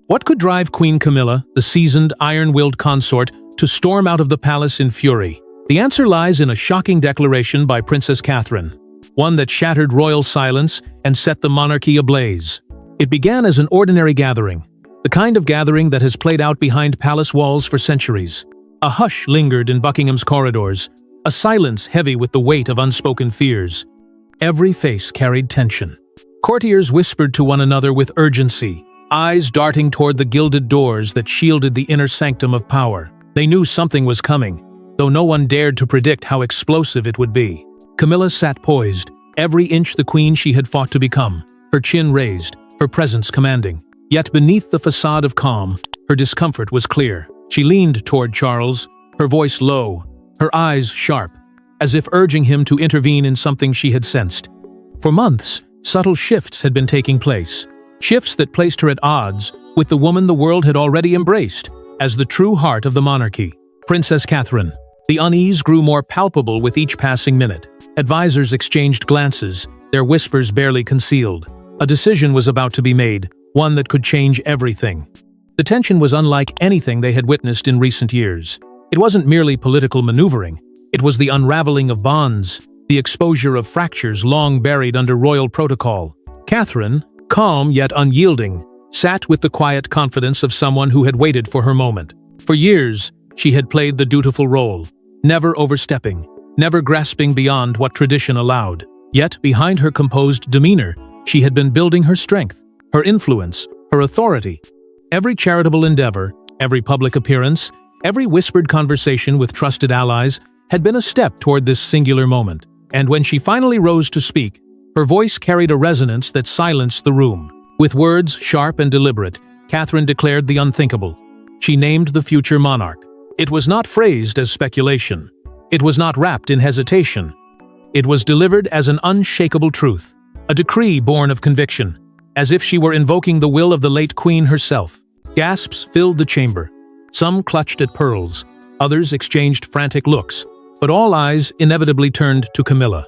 What could drive Queen Camilla, the seasoned, iron-willed consort, to storm out of the palace in fury? The answer lies in a shocking declaration by Princess Catherine, one that shattered royal silence and set the monarchy ablaze. It began as an ordinary gathering, the kind of gathering that has played out behind palace walls for centuries. A hush lingered in Buckingham's corridors, a silence heavy with the weight of unspoken fears. Every face carried tension. Courtiers whispered to one another with urgency, eyes darting toward the gilded doors that shielded the inner sanctum of power. They knew something was coming, though no one dared to predict how explosive it would be. Camilla sat poised, every inch the queen she had fought to become, her chin raised, her presence commanding. Yet beneath the facade of calm, her discomfort was clear. She leaned toward Charles, her voice low, her eyes sharp, as if urging him to intervene in something she had sensed. For months, subtle shifts had been taking place, shifts that placed her at odds with the woman the world had already embraced as the true heart of the monarchy, Princess Catherine. The unease grew more palpable with each passing minute. Advisors exchanged glances, their whispers barely concealed. A decision was about to be made, one that could change everything. The tension was unlike anything they had witnessed in recent years. It wasn't merely political maneuvering, it was the unraveling of bonds, the exposure of fractures long buried under royal protocol. Catherine, calm yet unyielding, sat with the quiet confidence of someone who had waited for her moment. For years, she had played the dutiful role, never overstepping, never grasping beyond what tradition allowed. Yet, behind her composed demeanor, she had been building her strength, her influence, her authority. Every charitable endeavor, every public appearance, every whispered conversation with trusted allies had been a step toward this singular moment. And when she finally rose to speak, her voice carried a resonance that silenced the room. With words sharp and deliberate, Catherine declared the unthinkable. She named the future monarch. It was not phrased as speculation. It was not wrapped in hesitation. It was delivered as an unshakable truth, a decree born of conviction, as if she were invoking the will of the late queen herself. Gasps filled the chamber. Some clutched at pearls, others exchanged frantic looks, but all eyes inevitably turned to Camilla.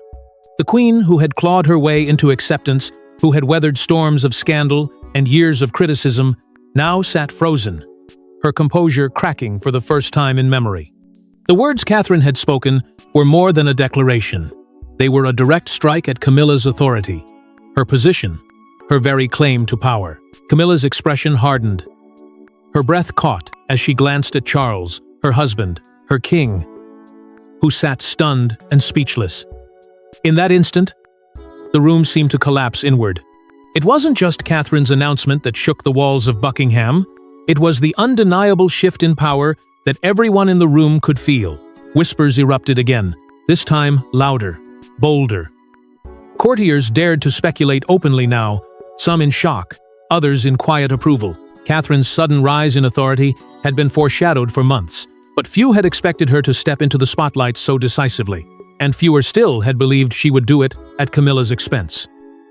The queen who had clawed her way into acceptance, who had weathered storms of scandal and years of criticism, now sat frozen, her composure cracking for the first time in memory. The words Catherine had spoken were more than a declaration. They were a direct strike at Camilla's authority, her position, her very claim to power. Camilla's expression hardened. Her breath caught as she glanced at Charles, her husband, her king, who sat stunned and speechless. In that instant, the room seemed to collapse inward. It wasn't just Catherine's announcement that shook the walls of Buckingham. It was the undeniable shift in power that everyone in the room could feel. Whispers erupted again, this time louder, bolder. Courtiers dared to speculate openly now, some in shock, others in quiet approval. Catherine's sudden rise in authority had been foreshadowed for months, but few had expected her to step into the spotlight so decisively, and fewer still had believed she would do it at Camilla's expense.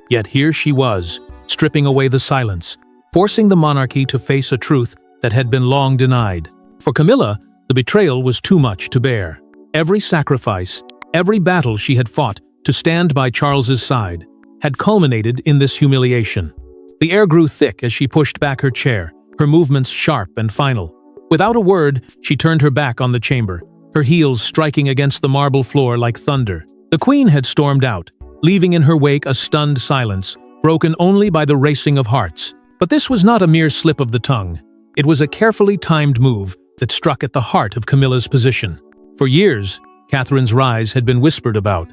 Yet here she was, stripping away the silence, forcing the monarchy to face a truth that had been long denied. For Camilla, the betrayal was too much to bear. Every sacrifice, every battle she had fought to stand by Charles's side, had culminated in this humiliation. The air grew thick as she pushed back her chair, her movements sharp and final. Without a word, she turned her back on the chamber, her heels striking against the marble floor like thunder. The queen had stormed out, leaving in her wake a stunned silence, broken only by the racing of hearts. But this was not a mere slip of the tongue. It was a carefully timed move that struck at the heart of Camilla's position. For years, Catherine's rise had been whispered about,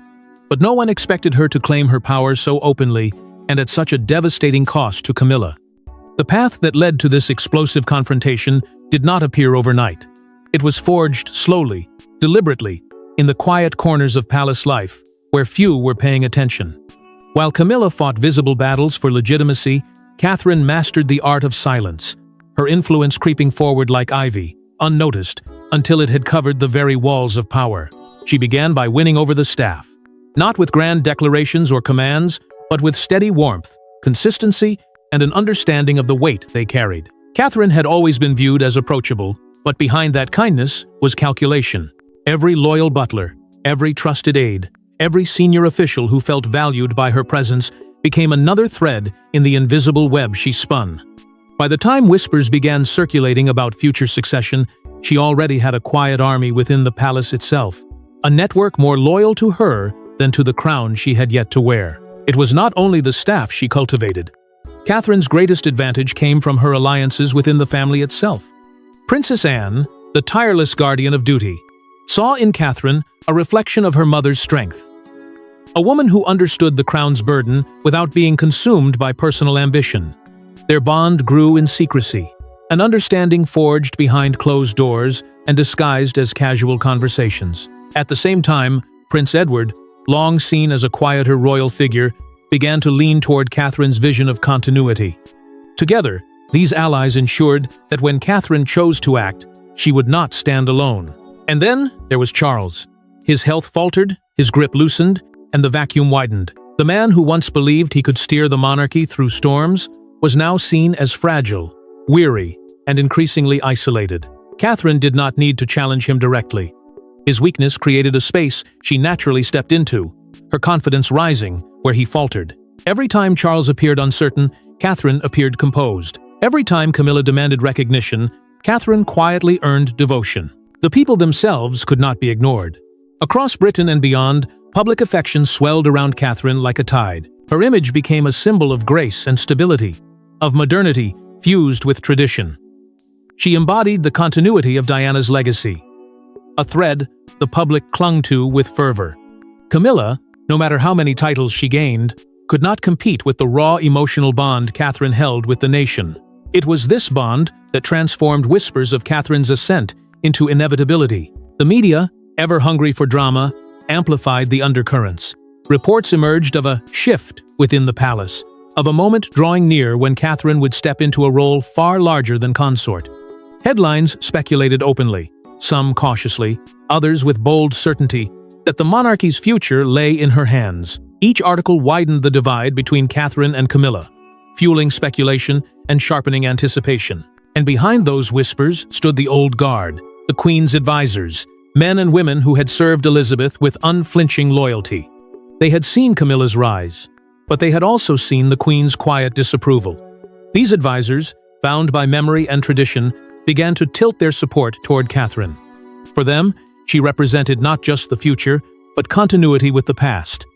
but no one expected her to claim her power so openly and at such a devastating cost to Camilla. The path that led to this explosive confrontation did not appear overnight. It was forged slowly, deliberately, in the quiet corners of palace life, where few were paying attention. While Camilla fought visible battles for legitimacy, Catherine mastered the art of silence, her influence creeping forward like ivy, unnoticed, until it had covered the very walls of power. She began by winning over the staff, not with grand declarations or commands, but with steady warmth, consistency, and an understanding of the weight they carried. Catherine had always been viewed as approachable, but behind that kindness was calculation. Every loyal butler, every trusted aide, every senior official who felt valued by her presence became another thread in the invisible web she spun. By the time whispers began circulating about future succession, she already had a quiet army within the palace itself, a network more loyal to her than to the crown she had yet to wear. It was not only the staff she cultivated. Catherine's greatest advantage came from her alliances within the family itself. Princess Anne, the tireless guardian of duty, saw in Catherine a reflection of her mother's strength. A woman who understood the crown's burden without being consumed by personal ambition. Their bond grew in secrecy, an understanding forged behind closed doors and disguised as casual conversations. At the same time, Prince Edward, long seen as a quieter royal figure, began to lean toward Catherine's vision of continuity. Together, these allies ensured that when Catherine chose to act, she would not stand alone. And then there was Charles. His health faltered, his grip loosened, and the vacuum widened. The man who once believed he could steer the monarchy through storms was now seen as fragile, weary, and increasingly isolated. Catherine did not need to challenge him directly. His weakness created a space she naturally stepped into, her confidence rising where he faltered. Every time Charles appeared uncertain, Catherine appeared composed. Every time Camilla demanded recognition, Catherine quietly earned devotion. The people themselves could not be ignored. Across Britain and beyond, public affection swelled around Catherine like a tide. Her image became a symbol of grace and stability, of modernity fused with tradition. She embodied the continuity of Diana's legacy, a thread the public clung to with fervor. Camilla, no matter how many titles she gained, could not compete with the raw emotional bond Catherine held with the nation. It was this bond that transformed whispers of Catherine's ascent into inevitability. The media, ever hungry for drama, amplified the undercurrents. Reports emerged of a shift within the palace, of a moment drawing near when Catherine would step into a role far larger than consort. Headlines speculated openly, some cautiously, others with bold certainty, that the monarchy's future lay in her hands. Each article widened the divide between Catherine and Camilla, fueling speculation and sharpening anticipation. And behind those whispers stood the old guard, the Queen's advisors, men and women who had served Elizabeth with unflinching loyalty. They had seen Camilla's rise, but they had also seen the Queen's quiet disapproval. These advisors, bound by memory and tradition, began to tilt their support toward Catherine. For them, she represented not just the future, but continuity with the past.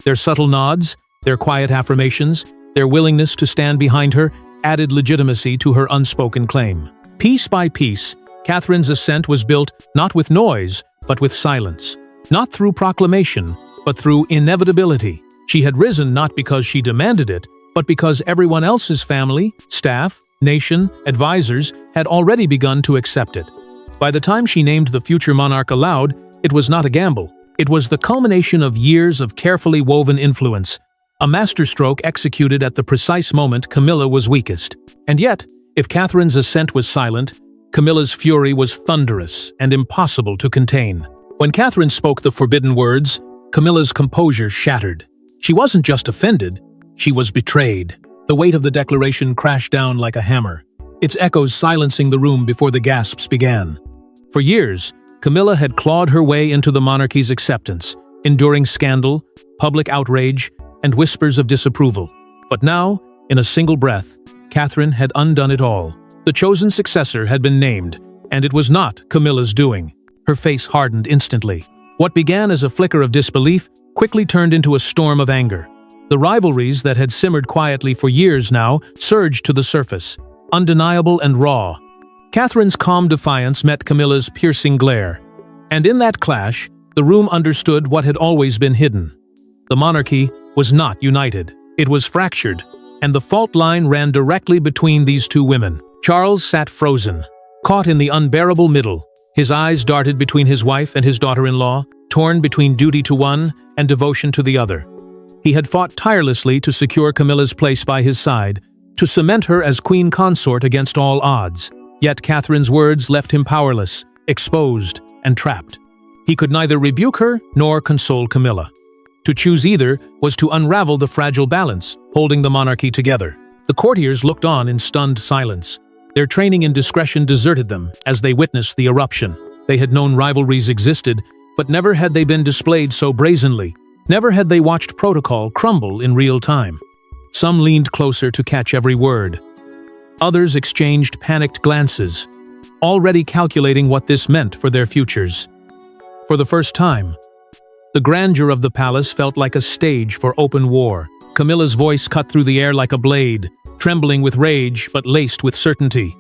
Their subtle nods, their quiet affirmations, their willingness to stand behind her added legitimacy to her unspoken claim. Piece by piece, Catherine's ascent was built not with noise, but with silence. Not through proclamation, but through inevitability. She had risen not because she demanded it, but because everyone else's family, staff, nation, advisors had already begun to accept it. By the time she named the future monarch aloud, it was not a gamble. It was the culmination of years of carefully woven influence, a masterstroke executed at the precise moment Camilla was weakest. And yet, if Catherine's ascent was silent, Camilla's fury was thunderous and impossible to contain. When Catherine spoke the forbidden words, Camilla's composure shattered. She wasn't just offended, she was betrayed. The weight of the declaration crashed down like a hammer, its echoes silencing the room before the gasps began. For years, Camilla had clawed her way into the monarchy's acceptance, enduring scandal, public outrage, and whispers of disapproval. But now, in a single breath, Catherine had undone it all. The chosen successor had been named, and it was not Camilla's doing. Her face hardened instantly. What began as a flicker of disbelief quickly turned into a storm of anger. The rivalries that had simmered quietly for years now surged to the surface, undeniable and raw. Catherine's calm defiance met Camilla's piercing glare, and in that clash, the room understood what had always been hidden. The monarchy was not united. It was fractured, and the fault line ran directly between these two women. Charles sat frozen, caught in the unbearable middle. His eyes darted between his wife and his daughter-in-law, torn between duty to one and devotion to the other. He had fought tirelessly to secure Camilla's place by his side, to cement her as queen consort against all odds. Yet Catherine's words left him powerless, exposed, and trapped. He could neither rebuke her nor console Camilla. To choose either was to unravel the fragile balance, holding the monarchy together. The courtiers looked on in stunned silence. Their training in discretion deserted them as they witnessed the eruption. They had known rivalries existed, but never had they been displayed so brazenly. Never had they watched protocol crumble in real time. Some leaned closer to catch every word. Others exchanged panicked glances, already calculating what this meant for their futures. For the first time, the grandeur of the palace felt like a stage for open war. Camilla's voice cut through the air like a blade, trembling with rage but laced with certainty.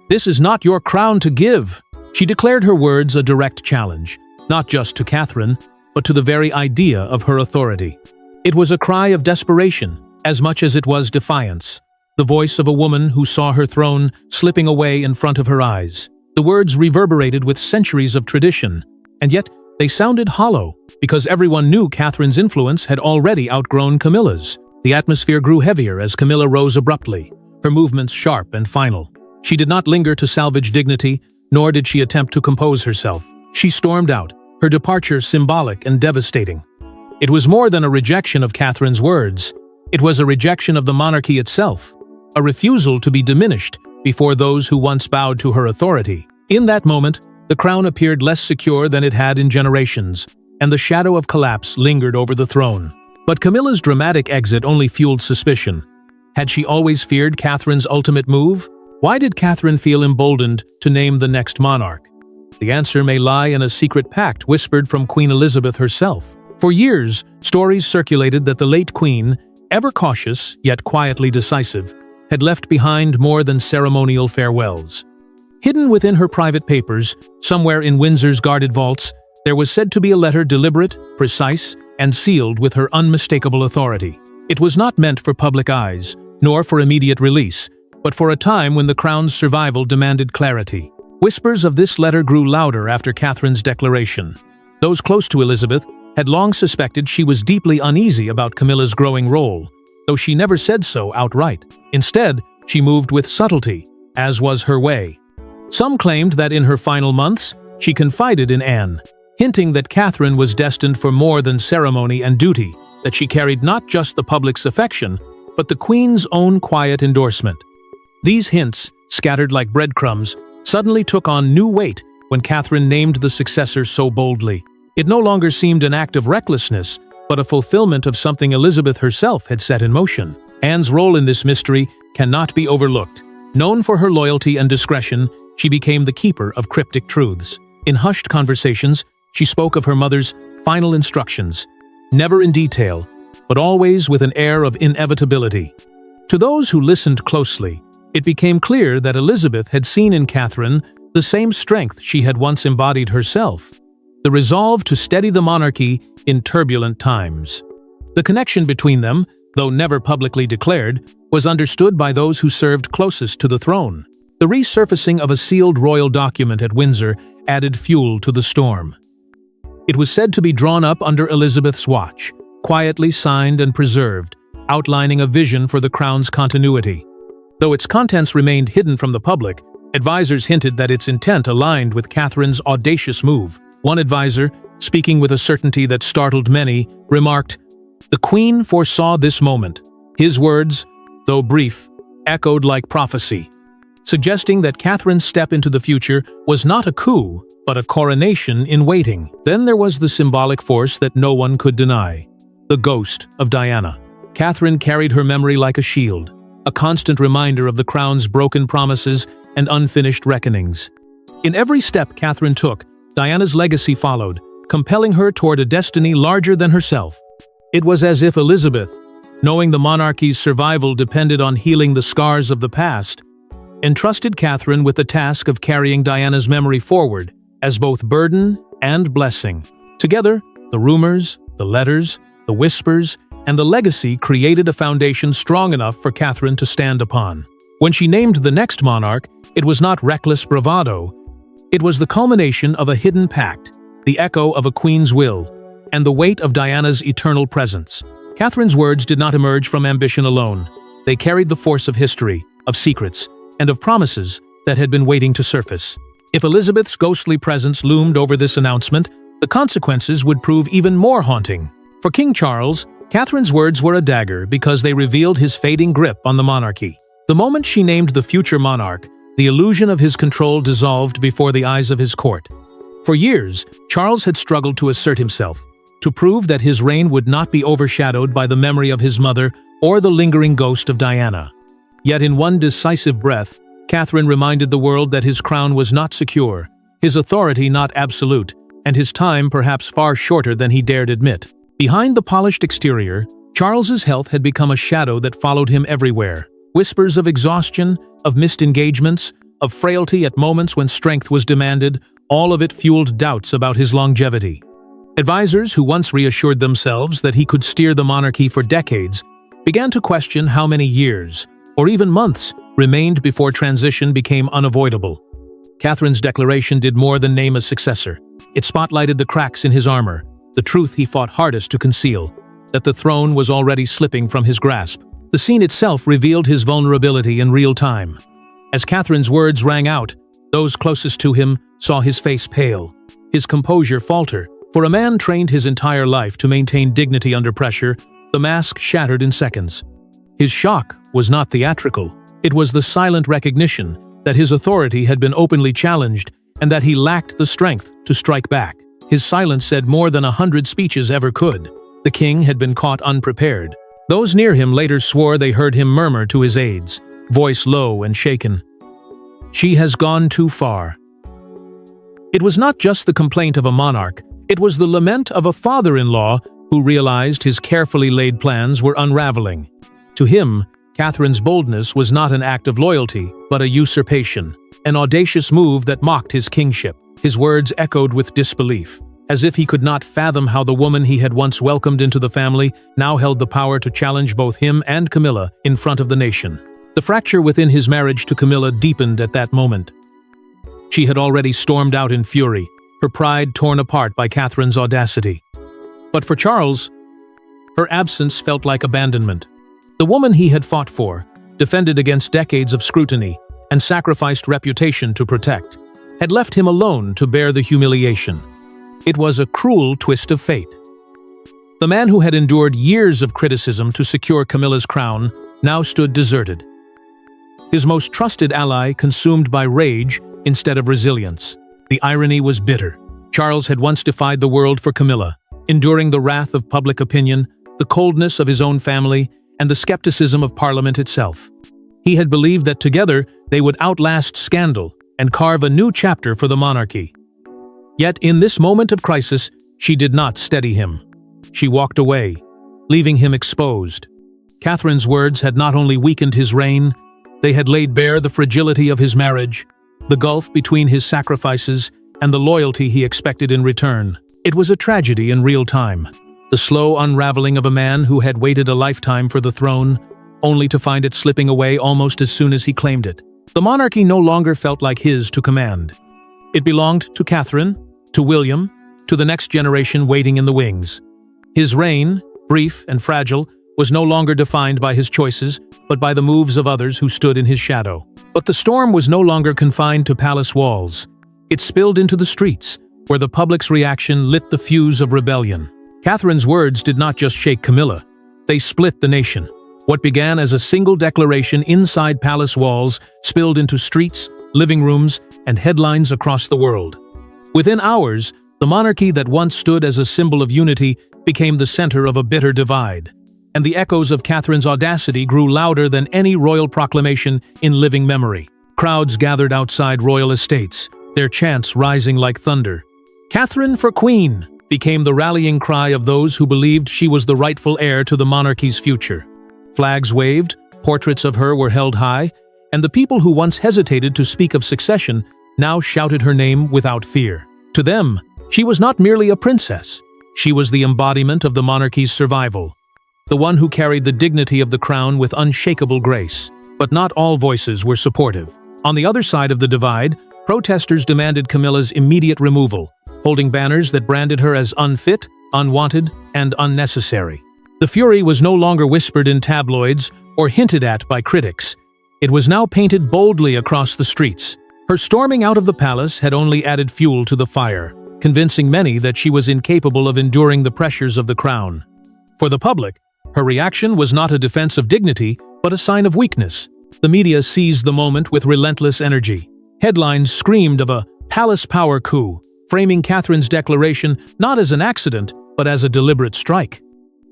"This is not your crown to give." She declared her words a direct challenge, not just to Catherine, but to the very idea of her authority. It was a cry of desperation, as much as it was defiance. The voice of a woman who saw her throne slipping away in front of her eyes. The words reverberated with centuries of tradition, and yet they sounded hollow, because everyone knew Catherine's influence had already outgrown Camilla's. The atmosphere grew heavier as Camilla rose abruptly, her movements sharp and final. She did not linger to salvage dignity, nor did she attempt to compose herself. She stormed out, her departure symbolic and devastating. It was more than a rejection of Catherine's words. It was a rejection of the monarchy itself, a refusal to be diminished before those who once bowed to her authority. In that moment, the crown appeared less secure than it had in generations, and the shadow of collapse lingered over the throne. But Camilla's dramatic exit only fueled suspicion. Had she always feared Catherine's ultimate move? Why did Catherine feel emboldened to name the next monarch? The answer may lie in a secret pact whispered from Queen Elizabeth herself. For years, stories circulated that the late queen, ever cautious yet quietly decisive, had left behind more than ceremonial farewells. Hidden within her private papers, somewhere in Windsor's guarded vaults, there was said to be a letter deliberate, precise, and sealed with her unmistakable authority. It was not meant for public eyes, nor for immediate release, but for a time when the crown's survival demanded clarity. Whispers of this letter grew louder after Catherine's declaration. Those close to Elizabeth had long suspected she was deeply uneasy about Camilla's growing role, though she never said so outright. Instead, she moved with subtlety, as was her way. Some claimed that in her final months, she confided in Anne, hinting that Catherine was destined for more than ceremony and duty, that she carried not just the public's affection, but the Queen's own quiet endorsement. These hints, scattered like breadcrumbs, suddenly took on new weight when Catherine named the successor so boldly. It no longer seemed an act of recklessness, but a fulfillment of something Elizabeth herself had set in motion. Anne's role in this mystery cannot be overlooked. Known for her loyalty and discretion, she became the keeper of cryptic truths. In hushed conversations, she spoke of her mother's final instructions, never in detail, but always with an air of inevitability. To those who listened closely, it became clear that Elizabeth had seen in Catherine the same strength she had once embodied herself, the resolve to steady the monarchy in turbulent times. The connection between them, though never publicly declared, was understood by those who served closest to the throne. The resurfacing of a sealed royal document at Windsor added fuel to the storm. It was said to be drawn up under Elizabeth's watch, quietly signed and preserved, outlining a vision for the crown's continuity. Though its contents remained hidden from the public, advisors hinted that its intent aligned with Catherine's audacious move. One advisor, speaking with a certainty that startled many, remarked, "The Queen foresaw this moment." His words, though brief, echoed like prophecy, suggesting that Catherine's step into the future was not a coup, but a coronation in waiting. Then there was the symbolic force that no one could deny, the ghost of Diana. Catherine carried her memory like a shield, a constant reminder of the crown's broken promises and unfinished reckonings. In every step Catherine took, Diana's legacy followed, compelling her toward a destiny larger than herself. It was as if Elizabeth, knowing the monarchy's survival depended on healing the scars of the past, entrusted Catherine with the task of carrying Diana's memory forward, as both burden and blessing. Together, the rumors, the letters, the whispers, and the legacy created a foundation strong enough for Catherine to stand upon. When she named the next monarch, it was not reckless bravado. It was the culmination of a hidden pact, the echo of a queen's will, and the weight of Diana's eternal presence. Catherine's words did not emerge from ambition alone. They carried the force of history, of secrets, and of promises that had been waiting to surface. If Elizabeth's ghostly presence loomed over this announcement, the consequences would prove even more haunting. For King Charles, Catherine's words were a dagger because they revealed his fading grip on the monarchy. The moment she named the future monarch, the illusion of his control dissolved before the eyes of his court. For years, Charles had struggled to assert himself, to prove that his reign would not be overshadowed by the memory of his mother or the lingering ghost of Diana. Yet in one decisive breath, Catherine reminded the world that his crown was not secure, his authority not absolute, and his time perhaps far shorter than he dared admit. Behind the polished exterior, Charles's health had become a shadow that followed him everywhere. Whispers of exhaustion, of missed engagements, of frailty at moments when strength was demanded, all of it fueled doubts about his longevity. Advisors who once reassured themselves that he could steer the monarchy for decades began to question how many years, or even months, remained before transition became unavoidable. Catherine's declaration did more than name a successor. It spotlighted the cracks in his armor, the truth he fought hardest to conceal, that the throne was already slipping from his grasp. The scene itself revealed his vulnerability in real time. As Catherine's words rang out, those closest to him saw his face pale, his composure falter. For a man trained his entire life to maintain dignity under pressure, the mask shattered in seconds. His shock was not theatrical. It was the silent recognition that his authority had been openly challenged and that he lacked the strength to strike back. His silence said more than 100 speeches ever could. The king had been caught unprepared. Those near him later swore they heard him murmur to his aides, voice low and shaken, "She has gone too far." It was not just the complaint of a monarch, it was the lament of a father-in-law who realized his carefully laid plans were unraveling. To him, Catherine's boldness was not an act of loyalty, but a usurpation, an audacious move that mocked his kingship. His words echoed with disbelief, as if he could not fathom how the woman he had once welcomed into the family now held the power to challenge both him and Camilla in front of the nation. The fracture within his marriage to Camilla deepened at that moment. She had already stormed out in fury, her pride torn apart by Catherine's audacity. But for Charles, her absence felt like abandonment. The woman he had fought for, defended against decades of scrutiny, and sacrificed reputation to protect, had left him alone to bear the humiliation. It was a cruel twist of fate. The man who had endured years of criticism to secure Camilla's crown now stood deserted. His most trusted ally consumed by rage instead of resilience. The irony was bitter. Charles had once defied the world for Camilla, enduring the wrath of public opinion, the coldness of his own family, and the skepticism of Parliament itself. He had believed that together they would outlast scandal and carve a new chapter for the monarchy. Yet in this moment of crisis, she did not steady him. She walked away, leaving him exposed. Catherine's words had not only weakened his reign, they had laid bare the fragility of his marriage, the gulf between his sacrifices and the loyalty he expected in return. It was a tragedy in real time, the slow unraveling of a man who had waited a lifetime for the throne, only to find it slipping away almost as soon as he claimed it. The monarchy no longer felt like his to command. It belonged to Catherine, to William, to the next generation waiting in the wings. His reign, brief and fragile, was no longer defined by his choices, but by the moves of others who stood in his shadow. But the storm was no longer confined to palace walls. It spilled into the streets, where the public's reaction lit the fuse of rebellion. Catherine's words did not just shake Camilla, they split the nation. What began as a single declaration inside palace walls spilled into streets, living rooms, and headlines across the world. Within hours, the monarchy that once stood as a symbol of unity became the center of a bitter divide, and the echoes of Catherine's audacity grew louder than any royal proclamation in living memory. Crowds gathered outside royal estates, their chants rising like thunder. "Catherine for Queen!" became the rallying cry of those who believed she was the rightful heir to the monarchy's future. Flags waved, portraits of her were held high, and the people who once hesitated to speak of succession now shouted her name without fear. To them, she was not merely a princess. She was the embodiment of the monarchy's survival, the one who carried the dignity of the crown with unshakable grace. But not all voices were supportive. On the other side of the divide, protesters demanded Camilla's immediate removal, holding banners that branded her as unfit, unwanted, and unnecessary. The fury was no longer whispered in tabloids or hinted at by critics. It was now painted boldly across the streets. Her storming out of the palace had only added fuel to the fire, convincing many that she was incapable of enduring the pressures of the crown. For the public, her reaction was not a defense of dignity, but a sign of weakness. The media seized the moment with relentless energy. Headlines screamed of a palace power coup, framing Catherine's declaration not as an accident, but as a deliberate strike.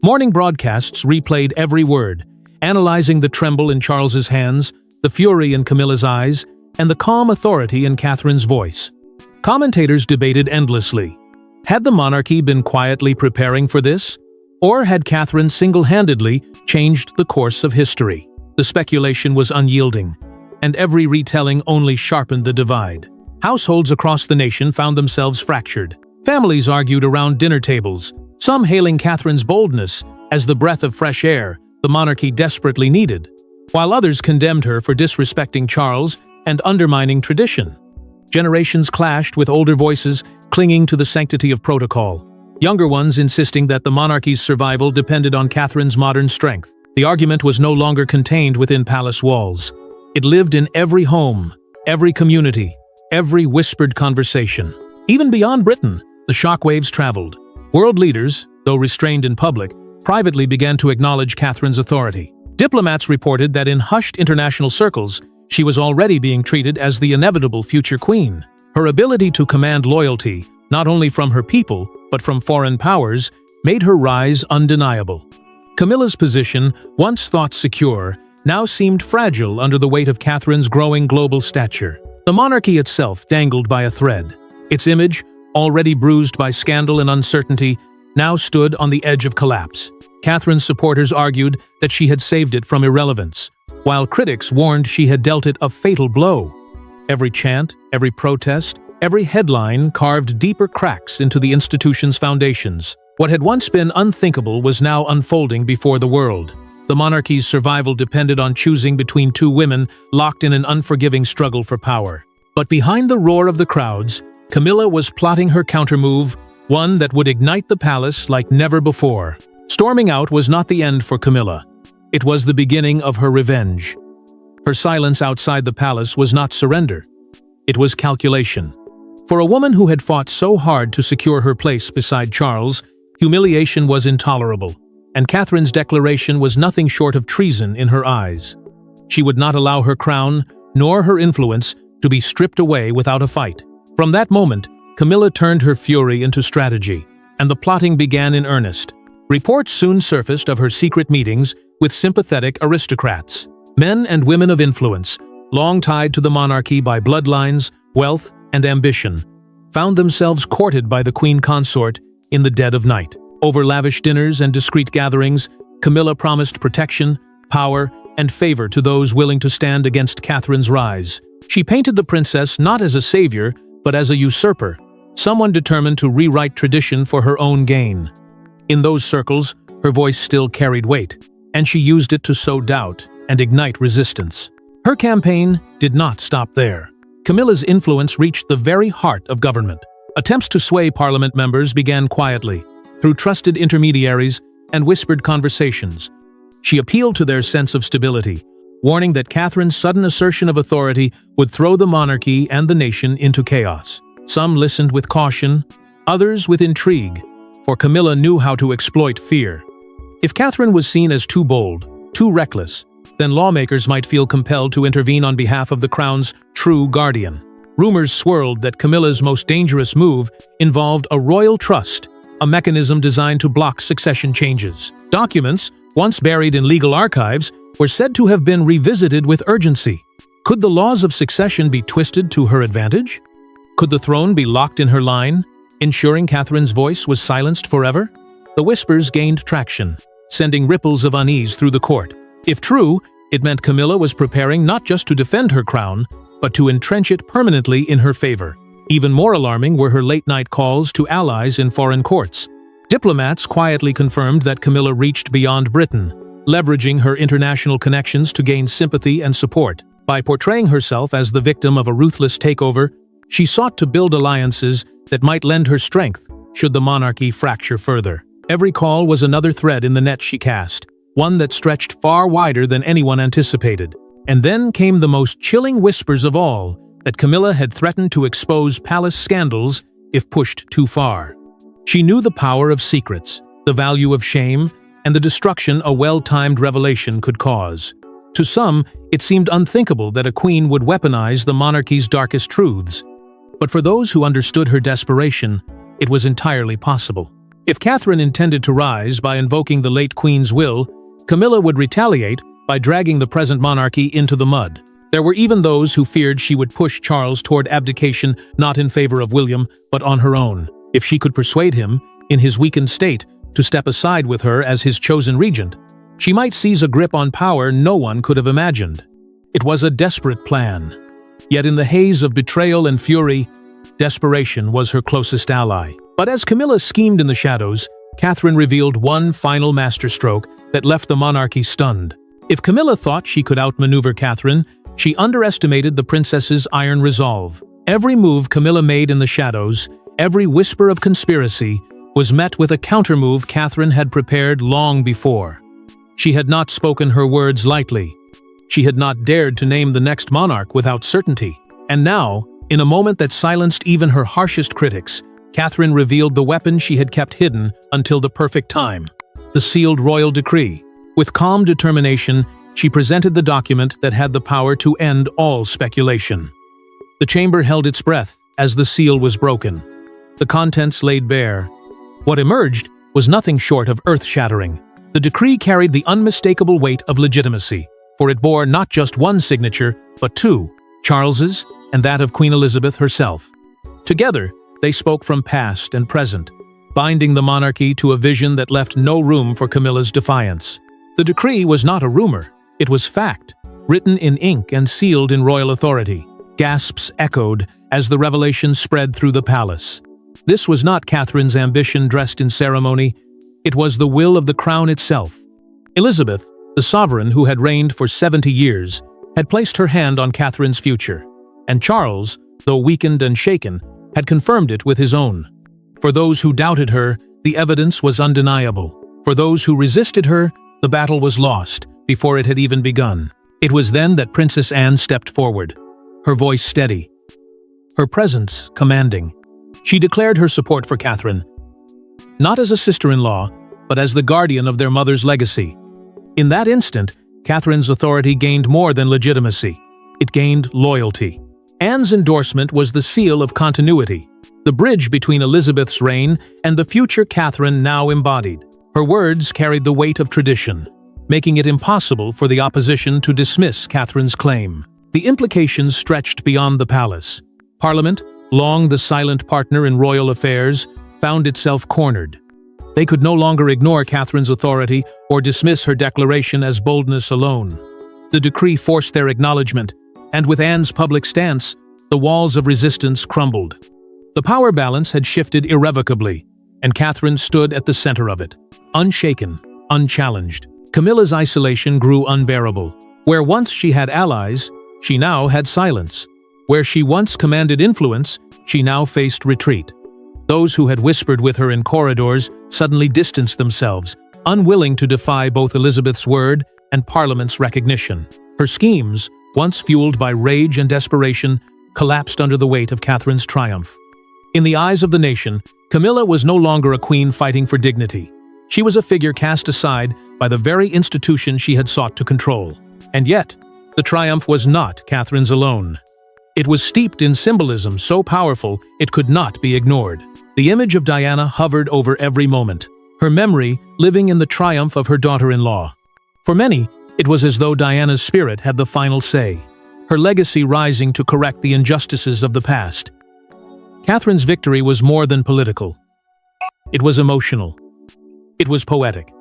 Morning broadcasts replayed every word, analyzing the tremble in Charles's hands, the fury in Camilla's eyes, and the calm authority in Catherine's voice. Commentators debated endlessly. Had the monarchy been quietly preparing for this? Or had Catherine single-handedly changed the course of history? The speculation was unyielding, and every retelling only sharpened the divide. Households across the nation found themselves fractured. Families argued around dinner tables, some hailing Catherine's boldness as the breath of fresh air the monarchy desperately needed, while others condemned her for disrespecting Charles and undermining tradition. Generations clashed, with older voices clinging to the sanctity of protocol, younger ones insisting that the monarchy's survival depended on Catherine's modern strength. The argument was no longer contained within palace walls. It lived in every home, every community, every whispered conversation. Even beyond Britain, the shockwaves traveled. World leaders, though restrained in public, privately began to acknowledge Catherine's authority. Diplomats reported that in hushed international circles, she was already being treated as the inevitable future queen. Her ability to command loyalty, not only from her people, but from foreign powers, made her rise undeniable. Camilla's position, once thought secure, now seemed fragile under the weight of Catherine's growing global stature. The monarchy itself dangled by a thread. Its image, already bruised by scandal and uncertainty, now stood on the edge of collapse. Catherine's supporters argued that she had saved it from irrelevance, while critics warned she had dealt it a fatal blow. Every chant, every protest, every headline carved deeper cracks into the institution's foundations. What had once been unthinkable was now unfolding before the world. The monarchy's survival depended on choosing between two women locked in an unforgiving struggle for power. But behind the roar of the crowds, Camilla was plotting her countermove, one that would ignite the palace like never before. Storming out was not the end for Camilla. It was the beginning of her revenge. Her silence outside the palace was not surrender. It was calculation. For a woman who had fought so hard to secure her place beside Charles, humiliation was intolerable, and Catherine's declaration was nothing short of treason in her eyes. She would not allow her crown, nor her influence, to be stripped away without a fight. From that moment, Camilla turned her fury into strategy, and the plotting began in earnest. Reports soon surfaced of her secret meetings with sympathetic aristocrats, men and women of influence, long tied to the monarchy by bloodlines, wealth, and ambition, found themselves courted by the queen consort in the dead of night. Over lavish dinners and discreet gatherings, Camilla promised protection, power, and favor to those willing to stand against Catherine's rise. She painted the princess not as a savior, but as a usurper, someone determined to rewrite tradition for her own gain. In those circles, her voice still carried weight, and she used it to sow doubt and ignite resistance. Her campaign did not stop there. Camilla's influence reached the very heart of government. Attempts to sway parliament members began quietly, through trusted intermediaries and whispered conversations. She appealed to their sense of stability, warning that Catherine's sudden assertion of authority would throw the monarchy and the nation into chaos. Some listened with caution, others with intrigue, for Camilla knew how to exploit fear. If Catherine was seen as too bold, too reckless, then lawmakers might feel compelled to intervene on behalf of the crown's true guardian. Rumors swirled that Camilla's most dangerous move involved a royal trust, a mechanism designed to block succession changes. Documents, once buried in legal archives, were said to have been revisited with urgency. Could the laws of succession be twisted to her advantage? Could the throne be locked in her line, ensuring Catherine's voice was silenced forever? The whispers gained traction, sending ripples of unease through the court. If true, it meant Camilla was preparing not just to defend her crown, but to entrench it permanently in her favor. Even more alarming were her late-night calls to allies in foreign courts. Diplomats quietly confirmed that Camilla reached beyond Britain, leveraging her international connections to gain sympathy and support. By portraying herself as the victim of a ruthless takeover, she sought to build alliances that might lend her strength should the monarchy fracture further. Every call was another thread in the net she cast, one that stretched far wider than anyone anticipated. And then came the most chilling whispers of all, that Camilla had threatened to expose palace scandals if pushed too far. She knew the power of secrets, the value of shame, and the destruction a well-timed revelation could cause. To some, it seemed unthinkable that a queen would weaponize the monarchy's darkest truths. But for those who understood her desperation, it was entirely possible. If Catherine intended to rise by invoking the late queen's will, Camilla would retaliate by dragging the present monarchy into the mud. There were even those who feared she would push Charles toward abdication, not in favor of William, but on her own. If she could persuade him, in his weakened state, to step aside with her as his chosen regent, she might seize a grip on power no one could have imagined. It was a desperate plan. Yet in the haze of betrayal and fury, desperation was her closest ally. But as Camilla schemed in the shadows, Catherine revealed one final masterstroke that left the monarchy stunned. If Camilla thought she could outmaneuver Catherine, she underestimated the princess's iron resolve. Every move Camilla made in the shadows, every whisper of conspiracy, was met with a countermove Catherine had prepared long before. She had not spoken her words lightly. She had not dared to name the next monarch without certainty. And now, in a moment that silenced even her harshest critics, Catherine revealed the weapon she had kept hidden until the perfect time: the sealed royal decree. With calm determination, she presented the document that had the power to end all speculation. The chamber held its breath as the seal was broken. The contents laid bare. What emerged was nothing short of earth-shattering. The decree carried the unmistakable weight of legitimacy, for it bore not just one signature, but two, Charles's and that of Queen Elizabeth herself. Together, they spoke from past and present, binding the monarchy to a vision that left no room for Camilla's defiance. The decree was not a rumor, it was fact, written in ink and sealed in royal authority. Gasps echoed as the revelation spread through the palace. This was not Catherine's ambition dressed in ceremony, it was the will of the crown itself. Elizabeth, the sovereign who had reigned for 70 years, had placed her hand on Catherine's future, and Charles, though weakened and shaken, had confirmed it with his own. For those who doubted her, the evidence was undeniable. For those who resisted her, the battle was lost before it had even begun. It was then that Princess Anne stepped forward, her voice steady, her presence commanding. She declared her support for Catherine, not as a sister-in-law, but as the guardian of their mother's legacy. In that instant, Catherine's authority gained more than legitimacy. It gained loyalty. Anne's endorsement was the seal of continuity, the bridge between Elizabeth's reign and the future Catherine now embodied. Her words carried the weight of tradition, making it impossible for the opposition to dismiss Catherine's claim. The implications stretched beyond the palace. Parliament, long the silent partner in royal affairs, found itself cornered. They could no longer ignore Catherine's authority or dismiss her declaration as boldness alone. The decree forced their acknowledgement, and with Anne's public stance, the walls of resistance crumbled. The power balance had shifted irrevocably, and Catherine stood at the center of it, unshaken, unchallenged. Camilla's isolation grew unbearable. Where once she had allies, she now had silence. Where she once commanded influence, she now faced retreat. Those who had whispered with her in corridors suddenly distanced themselves, unwilling to defy both Elizabeth's word and Parliament's recognition. Her schemes, once fueled by rage and desperation, collapsed under the weight of Catherine's triumph. In the eyes of the nation, Camilla was no longer a queen fighting for dignity. She was a figure cast aside by the very institution she had sought to control. And yet, the triumph was not Catherine's alone. It was steeped in symbolism so powerful it could not be ignored. The image of Diana hovered over every moment, her memory living in the triumph of her daughter-in-law. For many, it was as though Diana's spirit had the final say, her legacy rising to correct the injustices of the past. Catherine's victory was more than political. It was emotional. It was poetic.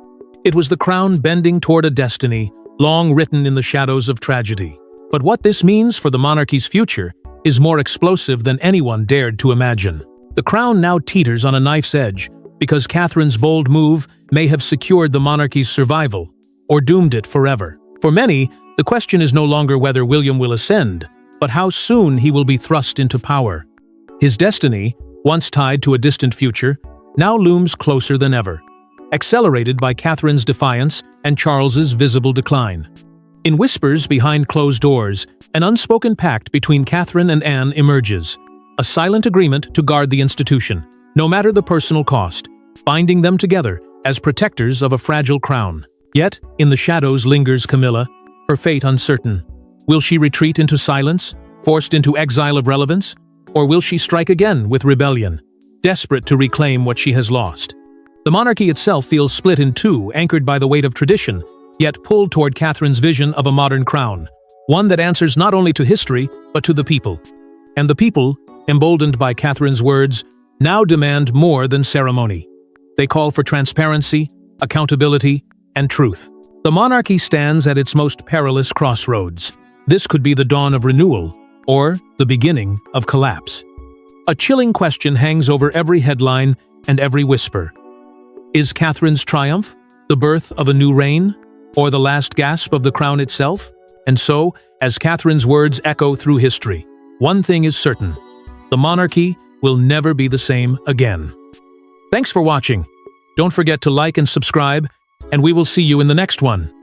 It was the crown bending toward a destiny long written in the shadows of tragedy. But what this means for the monarchy's future is more explosive than anyone dared to imagine. The crown now teeters on a knife's edge because Catherine's bold move may have secured the monarchy's survival or doomed it forever. For many, the question is no longer whether William will ascend, but how soon he will be thrust into power. His destiny, once tied to a distant future, now looms closer than ever, accelerated by Catherine's defiance and Charles's visible decline. In whispers behind closed doors, an unspoken pact between Catherine and Anne emerges, a silent agreement to guard the institution, no matter the personal cost, binding them together as protectors of a fragile crown. Yet, in the shadows lingers Camilla, her fate uncertain. Will she retreat into silence, forced into exile of relevance? Or will she strike again with rebellion, desperate to reclaim what she has lost? The monarchy itself feels split in two, anchored by the weight of tradition, yet pulled toward Catherine's vision of a modern crown, one that answers not only to history, but to the people. And the people, emboldened by Catherine's words, now demand more than ceremony. They call for transparency, accountability, and truth. The monarchy stands at its most perilous crossroads. This could be the dawn of renewal, or the beginning of collapse. A chilling question hangs over every headline and every whisper. Is Catherine's triumph the birth of a new reign, or the last gasp of the crown itself? And so, as Catherine's words echo through history, one thing is certain: the monarchy will never be the same again. Thanks for watching. Don't forget to like and subscribe, and we will see you in the next one.